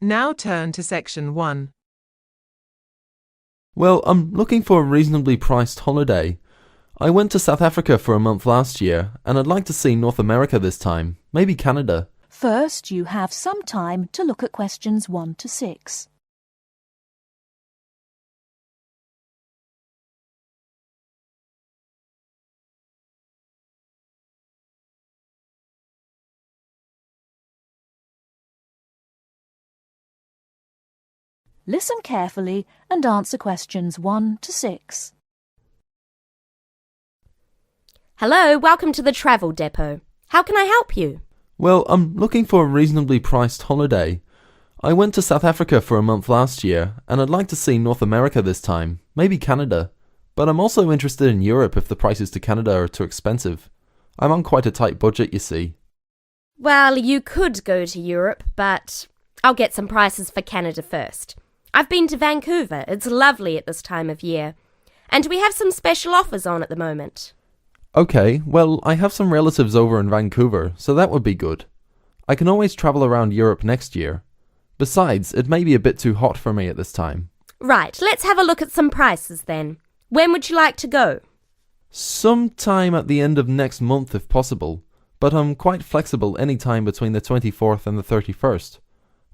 Now turn to section 1. Well, I'm looking for a reasonably priced holiday. I went to South Africa for a month last year, and I'd like to see North America this time, maybe Canada. First, you have some time to look at questions 1 to 6. Listen carefully and answer questions 1 to 6. Hello, welcome to the travel depot. How can I help you? Well, I'm looking for a reasonably priced holiday. I went to South Africa for a month last year, and I'd like to see North America this time, maybe Canada. But I'm also interested in Europe if the prices to Canada are too expensive. I'm on quite a tight budget, you see. Well, you could go to Europe, but I'll get some prices for Canada first. I've been to Vancouver. It's lovely at this time of year. And we have some special offers on at the moment. Okay, well, I have some relatives over in Vancouver, so that would be good. I can always travel around Europe next year. Besides, it may be a bit too hot for me at this time. Right, let's have a look at some prices then. When would you like to go? Sometime at the end of next month if possible, but I'm quite flexible any time between the 24th and the 31st.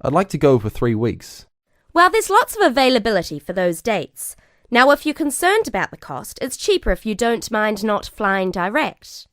I'd like to go for 3 weeks. Well, there's lots of availability for those dates. Now, if you're concerned about the cost, it's cheaper if you don't mind not flying direct.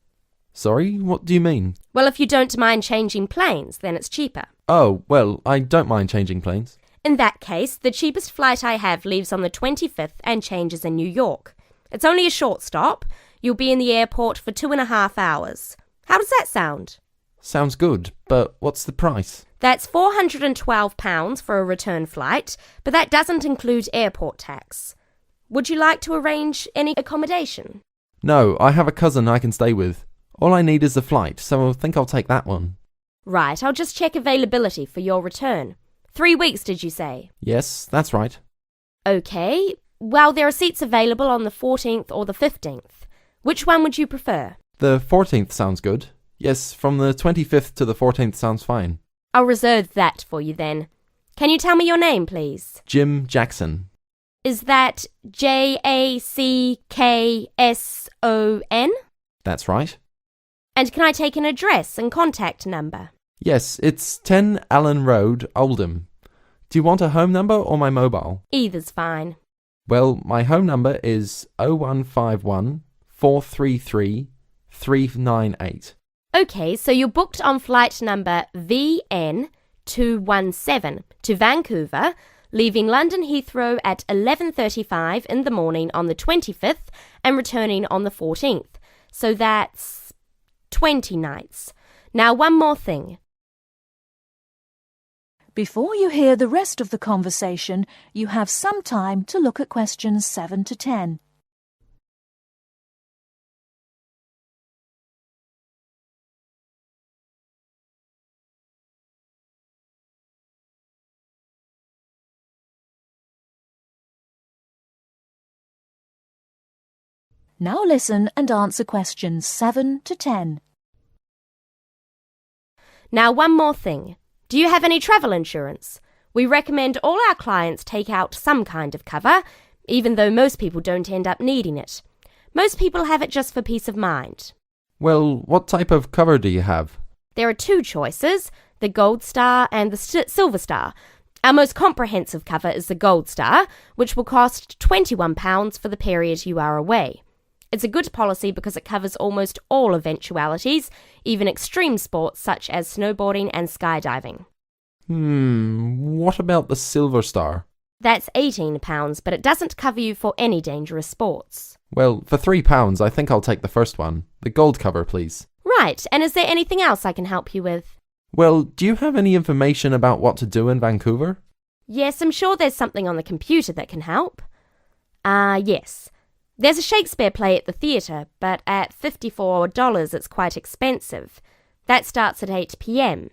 Sorry, what do you mean? Well, if you don't mind changing planes, then it's cheaper. Oh, well, I don't mind changing planes. In that case, the cheapest flight I have leaves on the 25th and changes in New York. It's only a short stop. You'll be in the airport for 2.5 hours. How does that sound? Sounds good, but what's the price? That's £412 for a return flight, but that doesn't include airport tax. Would you like to arrange any accommodation? No, I have a cousin I can stay with. All I need is the flight, so I think I'll take that one. Right, I'll just check availability for your return. 3 weeks, did you say? Yes, that's right. Okay, well, there are seats available on the 14th or the 15th. Which one would you prefer? The 14th sounds good. Yes, from the 25th to the 14th sounds fine. I'll reserve that for you then. Can you tell me your name, please? Jim Jackson. Is that Jackson? That's right. And can I take an address and contact number? Yes, it's 10 Allen Road, Oldham. Do you want a home number or my mobile? Either's fine. Well, my home number is 0151 433 398. Okay, so you're booked on flight number VN217 to Vancouver, leaving London Heathrow at 11:35 in the morning on the 25th and returning on the 14th. So that's 20 nights. Now, one more thing. Before you hear the rest of the conversation, you have some time to look at questions 7 to 10. Now listen and answer questions 7 to 10. Now, one more thing. Do you have any travel insurance? We recommend all our clients take out some kind of cover, even though most people don't end up needing it. Most people have it just for peace of mind. Well, what type of cover do you have? There are 2 choices, the Gold Star and the Silver Star. Our most comprehensive cover is the Gold Star, which will cost £21 for the period you are away. It's a good policy because it covers almost all eventualities, even extreme sports such as snowboarding and skydiving. What about the Silver Star? That's £18, but it doesn't cover you for any dangerous sports. Well, for £3, I think I'll take the first one. The gold cover, please. Right, and is there anything else I can help you with? Well, do you have any information about what to do in Vancouver? Yes, I'm sure there's something on the computer that can help. Yes. There's a Shakespeare play at the theatre, but at $54 it's quite expensive. That starts at 8 p.m.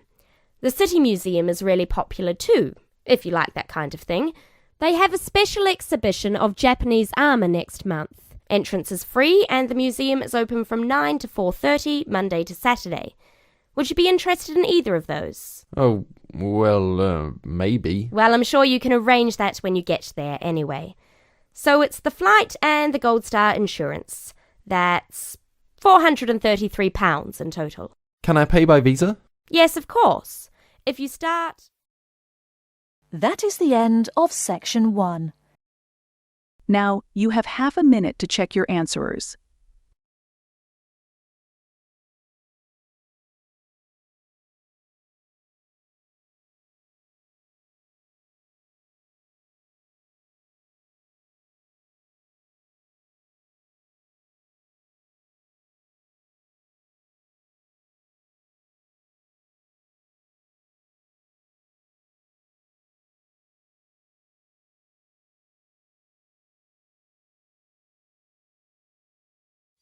The City Museum is really popular too, if you like that kind of thing. They have a special exhibition of Japanese armour next month. Entrance is free and the museum is open from 9 to 4:30, Monday to Saturday. Would you be interested in either of those? Oh, well, maybe. Well, I'm sure you can arrange that when you get there anyway. So it's the flight and the Gold Star insurance. That's £433 in total. Can I pay by Visa? Yes, of course. If you start... That is the end of section 1. Now, you have half a minute to check your answerers.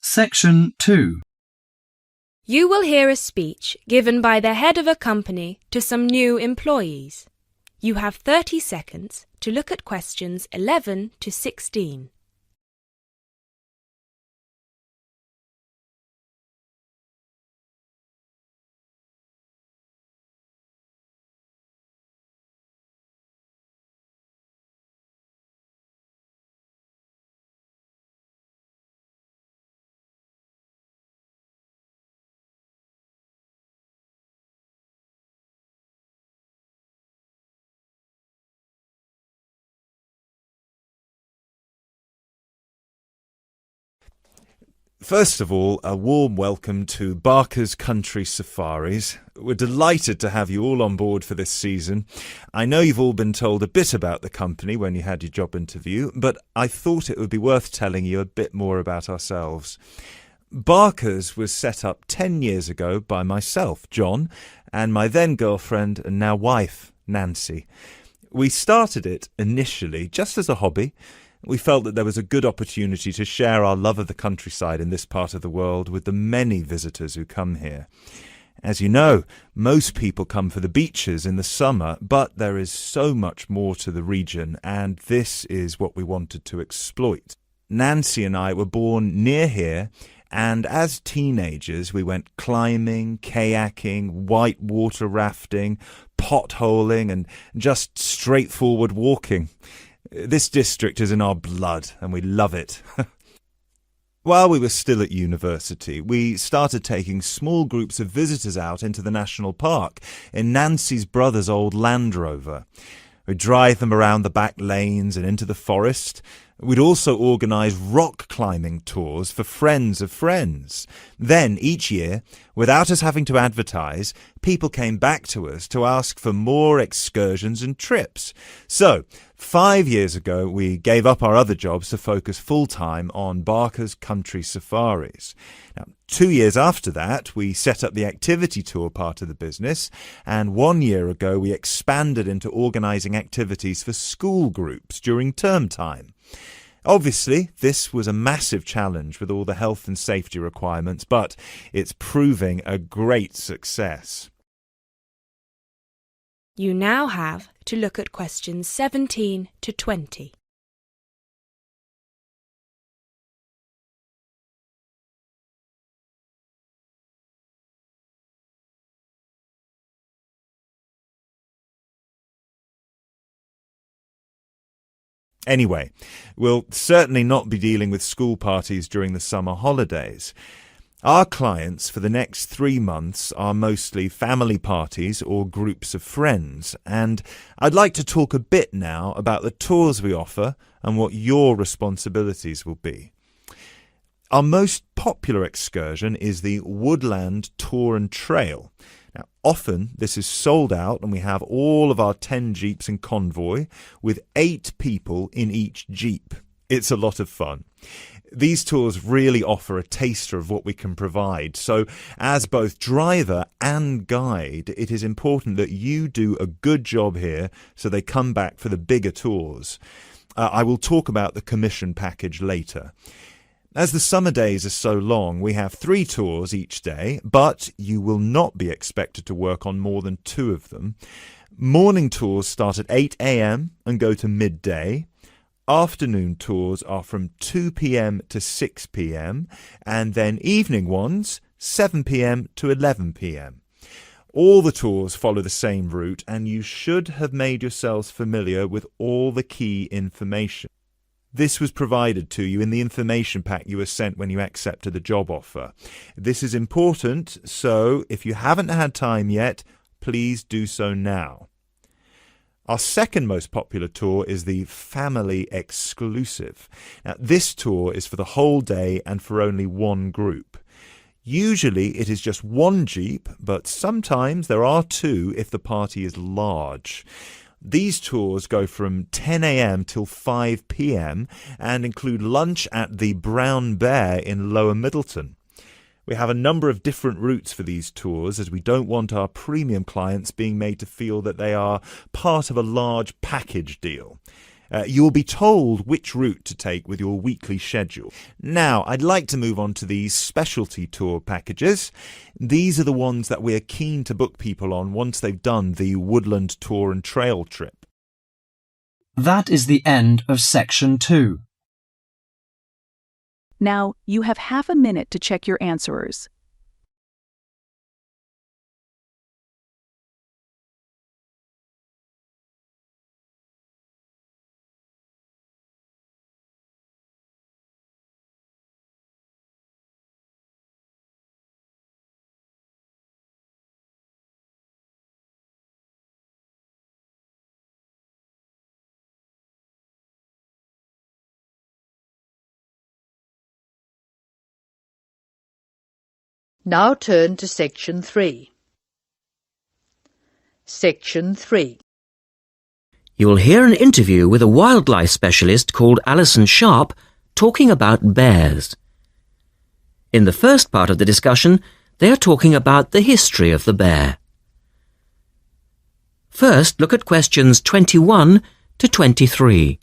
Section 2. You will hear a speech given by the head of a company to some new employees. You have 30 seconds to look at questions 11 to 16. First of all, a warm welcome to Barker's Country Safaris. We're delighted to have you all on board for this season. I know you've all been told a bit about the company when you had your job interview, but I thought it would be worth telling you a bit more about ourselves. Barker's was set up 10 years ago by myself, John, and my then girlfriend and now wife, Nancy. We started it initially just as a hobby. We felt that there was a good opportunity to share our love of the countryside in this part of the world with the many visitors who come here. As you know, most people come for the beaches in the summer, but there is so much more to the region, and this is what we wanted to exploit. Nancy and I were born near here, and as teenagers we went climbing, kayaking, whitewater rafting, potholing, and just straightforward walking. This district is in our blood, and we love it. While we were still at university, we started taking small groups of visitors out into the national park in Nancy's brother's old Land Rover. We'd drive them around the back lanes and into the forest. We'd also organise rock climbing tours for friends of friends. Then, each year, without us having to advertise, people came back to us to ask for more excursions and trips. So, 5 years ago, we gave up our other jobs to focus full-time on Barker's Country Safaris. Now, 2 years after that, we set up the activity tour part of the business, and 1 year ago, we expanded into organising activities for school groups during term time. Obviously, this was a massive challenge with all the health and safety requirements, but it's proving a great success. You now have to look at questions 17 to 20. Anyway, we'll certainly not be dealing with school parties during the summer holidays. Our clients for the next 3 months are mostly family parties or groups of friends, and I'd like to talk a bit now about the tours we offer and what your responsibilities will be. Our most popular excursion is the Woodland Tour and Trail. Now, often this is sold out and we have all of our 10 jeeps in convoy with 8 people in each jeep. It's a lot of fun. These tours really offer a taster of what we can provide. So as both driver and guide, it is important that you do a good job here so they come back for the bigger tours. I will talk about the commission package later. As the summer days are so long, we have 3 tours each day, but you will not be expected to work on more than 2 of them. Morning tours start at 8 a.m. and go to midday. Afternoon tours are from 2 p.m. to 6 p.m. and then evening ones 7 p.m. to 11 p.m. All the tours follow the same route, and you should have made yourselves familiar with all the key information. This was provided to you in the information pack you were sent when you accepted the job offer. This is important, so if you haven't had time yet, please do so now. Our second most popular tour is the Family Exclusive. Now, this tour is for the whole day and for only one group. Usually it is just one jeep, but sometimes there are two if the party is large. These tours go from 10 a.m. till 5 p.m. and include lunch at the Brown Bear in Lower Middleton. We have a number of different routes for these tours, as we don't want our premium clients being made to feel that they are part of a large package deal. You will be told which route to take with your weekly schedule. Now, I'd like to move on to these specialty tour packages. These are the ones that we're keen to book people on once they've done the woodland tour and trail trip. That is the end of section 2. Now, you have half a minute to check your answers. Now turn to Section 3. Section 3. You will hear an interview with a wildlife specialist called Alison Sharp talking about bears. In the first part of the discussion, they are talking about the history of the bear. First, look at questions 21 to 23.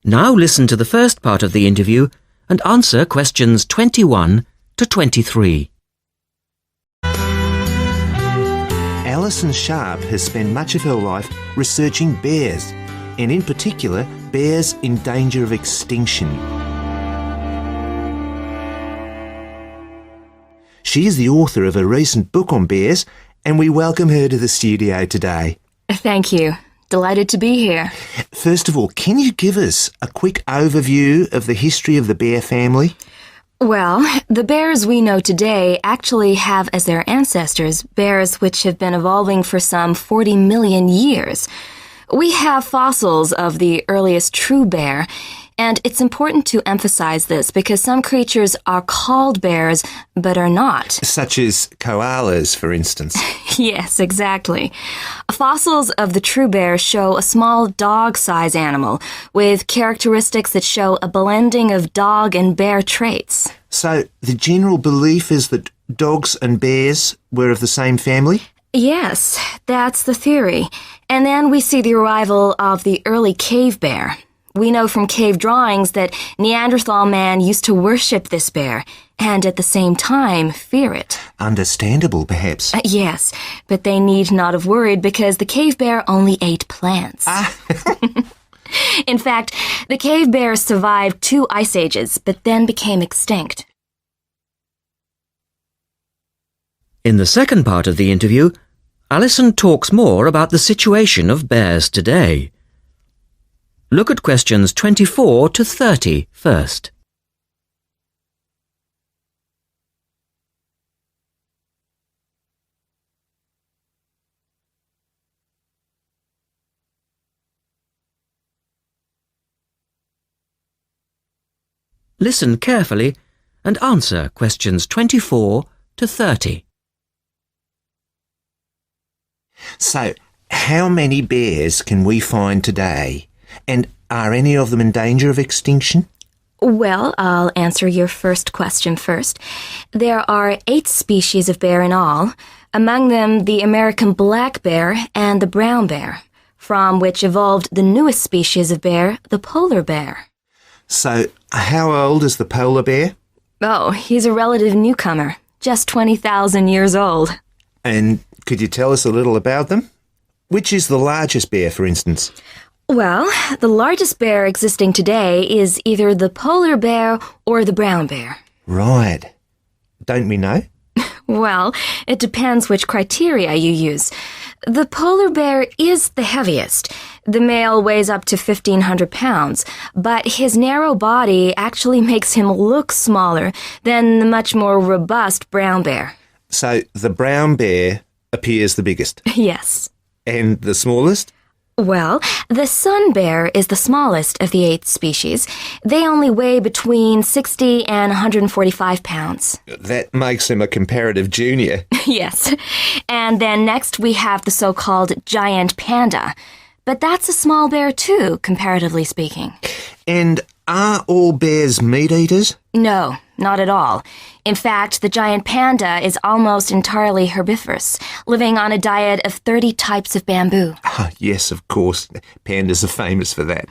Now listen to the first part of the interview and answer questions 21 to 23. Alison Sharp has spent much of her life researching bears, and in particular, bears in danger of extinction. She is the author of a recent book on bears, and we welcome her to the studio today. Thank you. Delighted to be here. First of all, can you give us a quick overview of the history of the bear family? Well, the bears we know today actually have as their ancestors bears which have been evolving for some 40 million years. We have fossils of the earliest true bear, and it's important to emphasize this because some creatures are called bears but are not. Such as koalas, for instance. Yes, exactly. Fossils of the true bear show a small dog-size animal with characteristics that show a blending of dog and bear traits. So the general belief is that dogs and bears were of the same family? Yes, that's the theory. And then we see the arrival of the early cave bear. We know from cave drawings that Neanderthal man used to worship this bear and at the same time fear it. Understandable, perhaps. Yes, but they need not have worried because the cave bear only ate plants. In fact, the cave bear survived 2 ice ages, but then became extinct. In the second part of the interview, Alison talks more about the situation of bears today. Look at questions 24 to 30 first. Listen carefully and answer questions 24 to 30. So, how many bears can we find today? And are any of them in danger of extinction? Well, I'll answer your first question first. There are 8 species of bear in all, among them the American black bear and the brown bear, from which evolved the newest species of bear, the polar bear. So, how old is the polar bear? Oh, he's a relative newcomer, just 20,000 years old. And Could you tell us a little about them? Which is the largest bear, for instance? Well, the largest bear existing today is either the polar bear or the brown bear. Right. Don't we know? Well, it depends which criteria you use. The polar bear is the heaviest. The male weighs up to 1,500 pounds, but his narrow body actually makes him look smaller than the much more robust brown bear. So the brown bear appears the biggest? Yes. And the smallest? Well, the sun bear is the smallest of the 8 species. They only weigh between 60 and 145 pounds. That makes him a comparative junior. Yes. And then next we have the so-called giant panda. But that's a small bear too, comparatively speaking. And are all bears meat eaters? No, not at all. In fact, the giant panda is almost entirely herbivorous, living on a diet of 30 types of bamboo. Yes, of course. Pandas are famous for that.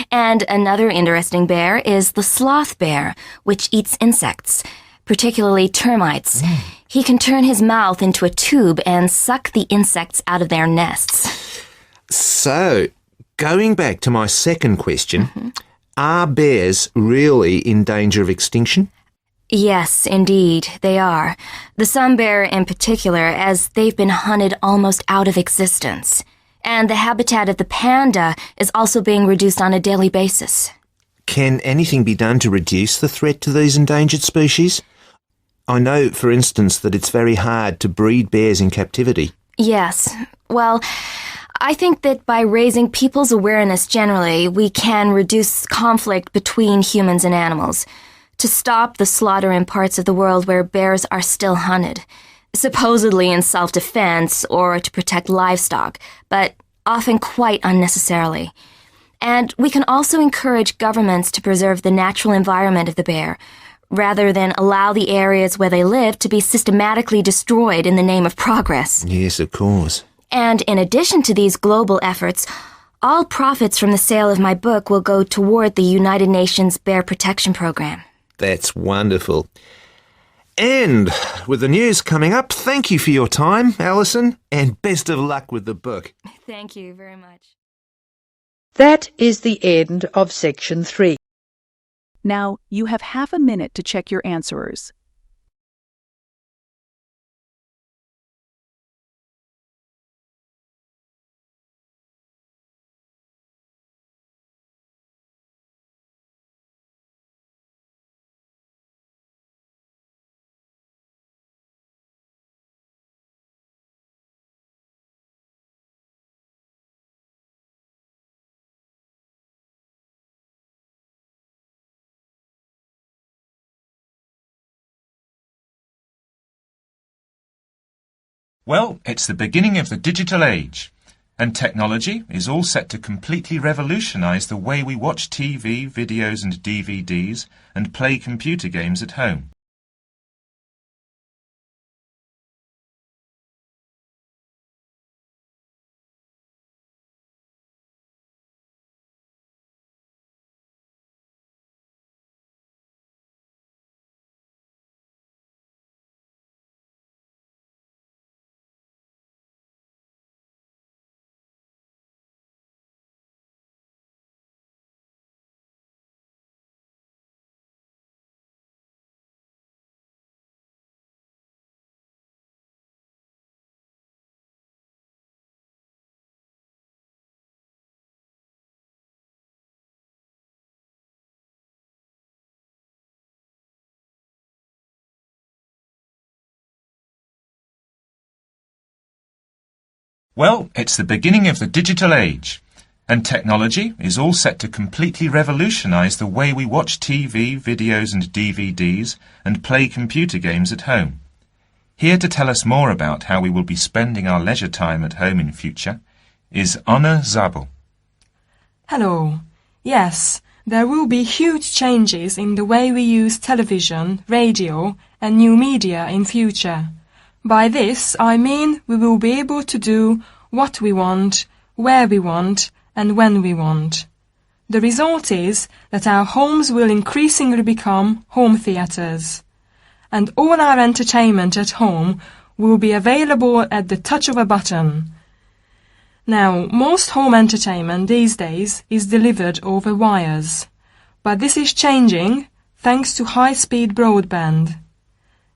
And another interesting bear is the sloth bear, which eats insects, particularly termites. He can turn his mouth into a tube and suck the insects out of their nests. So, going back to my second question, are bears really in danger of extinction? Yes, indeed, they are. The sun bear in particular, as they've been hunted almost out of existence. And the habitat of the panda is also being reduced on a daily basis. Can anything be done to reduce the threat to these endangered species? I know, for instance, that it's very hard to breed bears in captivity. Yes. Well, I think that by raising people's awareness generally, we can reduce conflict between humans and animals, to stop the slaughter in parts of the world where bears are still hunted, supposedly in self-defense or to protect livestock, but often quite unnecessarily. And we can also encourage governments to preserve the natural environment of the bear, rather than allow the areas where they live to be systematically destroyed in the name of progress. Yes, of course. And in addition to these global efforts, all profits from the sale of my book will go toward the United Nations Bear Protection Program. That's wonderful. And with the news coming up, thank you for your time, Alison, and best of luck with the book. Thank you very much. That is the end of section 3. Now, you have half a minute to check your answerers. Well, it's the beginning of the digital age, and technology is all set to completely revolutionise the way we watch TV, videos and DVDs and play computer games at home. Well, it's the beginning of the digital age, and technology is all set to completely revolutionise the way we watch TV, videos and DVDs and play computer games at home. Here to tell us more about how we will be spending our leisure time at home in future is Anna Zabel. Hello. Yes, there will be huge changes in the way we use television, radio and new media in future. By this, I mean we will be able to do what we want, where we want, and when we want. The result is that our homes will increasingly become home theatres, and all our entertainment at home will be available at the touch of a button. Now, most home entertainment these days is delivered over wires, but this is changing thanks to high-speed broadband.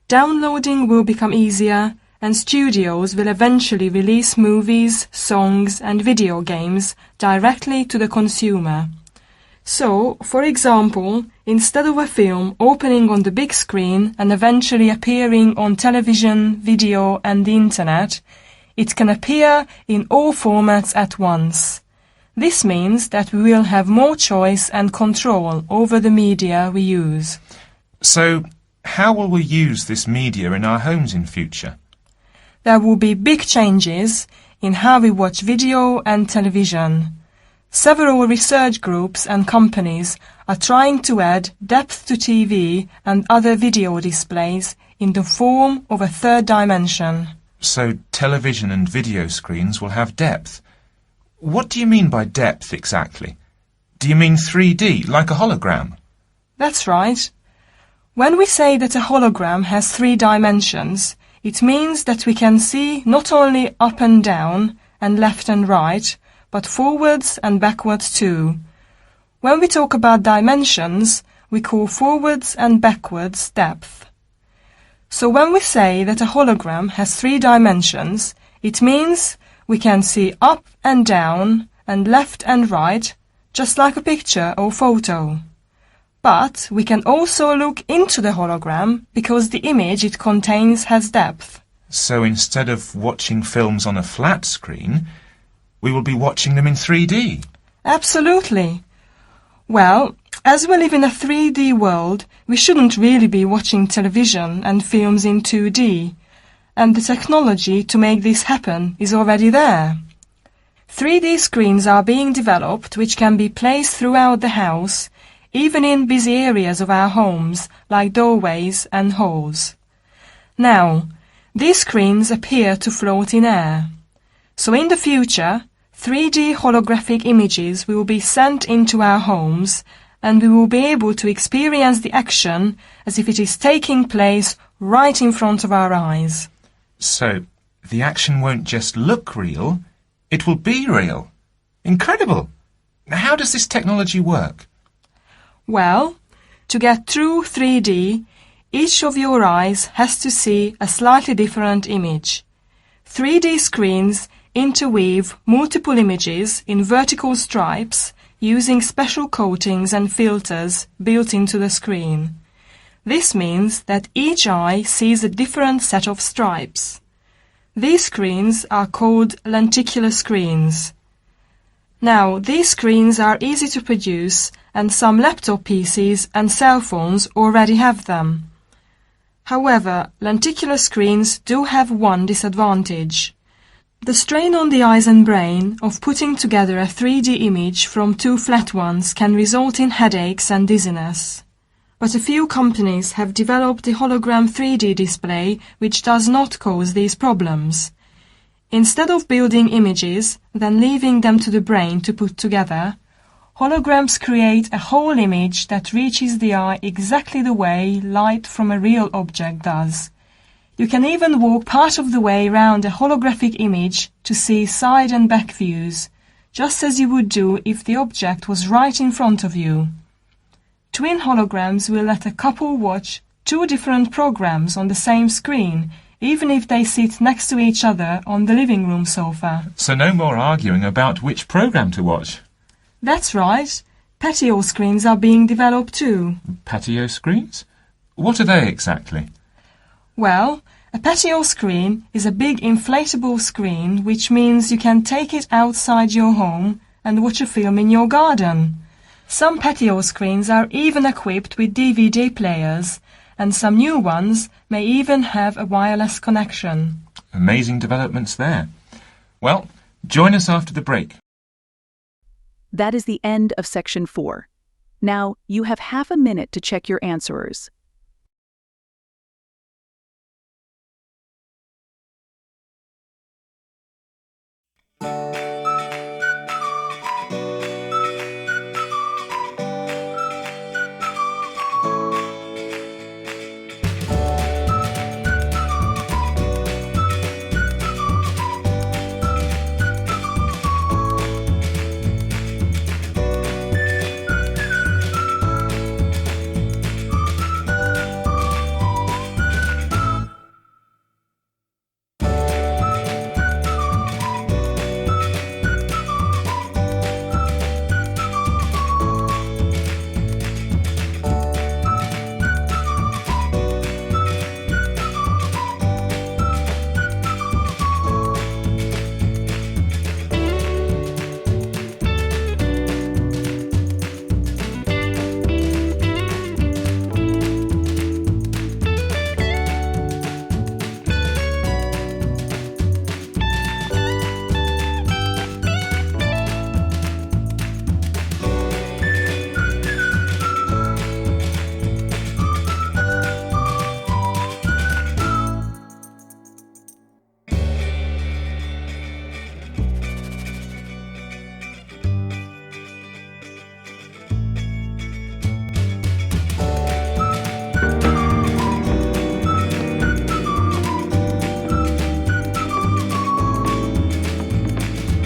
Downloading will become easier, and studios will eventually release movies, songs and video games directly to the consumer. So, for example, instead of a film opening on the big screen and eventually appearing on television, video and the internet, it can appear in all formats at once. This means that we will have more choice and control over the media we use. So, how will we use this media in our homes in future? There will be big changes in how we watch video and television. Several research groups and companies are trying to add depth to TV and other video displays in the form of a third dimension. So television and video screens will have depth. What do you mean by depth exactly? Do you mean 3D, like a hologram? That's right. When we say that a hologram has 3 dimensions, it means that we can see not only up and down and left and right, but forwards and backwards too. When we talk about dimensions, we call forwards and backwards depth. So when we say that a hologram has 3 dimensions, it means we can see up and down and left and right, just like a picture or photo. But we can also look into the hologram because the image it contains has depth. So instead of watching films on a flat screen, we will be watching them in 3D. Absolutely. Well, as we live in a 3D world, we shouldn't really be watching television and films in 2D. And the technology to make this happen is already there. 3D screens are being developed which can be placed throughout the house, even in busy areas of our homes, like doorways and halls. Now, these screens appear to float in air. So in the future, 3D holographic images will be sent into our homes, and we will be able to experience the action as if it is taking place right in front of our eyes. So, the action won't just look real, it will be real. Incredible! How does this technology work? Well, to get true 3D, each of your eyes has to see a slightly different image. 3D screens interweave multiple images in vertical stripes using special coatings and filters built into the screen. This means that each eye sees a different set of stripes. These screens are called lenticular screens. Now, these screens are easy to produce, and some laptop PCs and cell phones already have them. However, lenticular screens do have one disadvantage. The strain on the eyes and brain of putting together a 3D image from 2 flat ones can result in headaches and dizziness. But a few companies have developed a hologram 3D display which does not cause these problems. Instead of building images, then leaving them to the brain to put together, holograms create a whole image that reaches the eye exactly the way light from a real object does. You can even walk part of the way round a holographic image to see side and back views, just as you would do if the object was right in front of you. Twin holograms will let a couple watch 2 different programs on the same screen, even if they sit next to each other on the living room sofa. So no more arguing about which program to watch. That's right. Patio screens are being developed too. Patio screens? What are they exactly? Well, a patio screen is a big inflatable screen, which means you can take it outside your home and watch a film in your garden. Some patio screens are even equipped with DVD players, and some new ones may even have a wireless connection. Amazing developments there. Well, join us after the break. That is the end of section 4. Now, you have half a minute to check your answerers.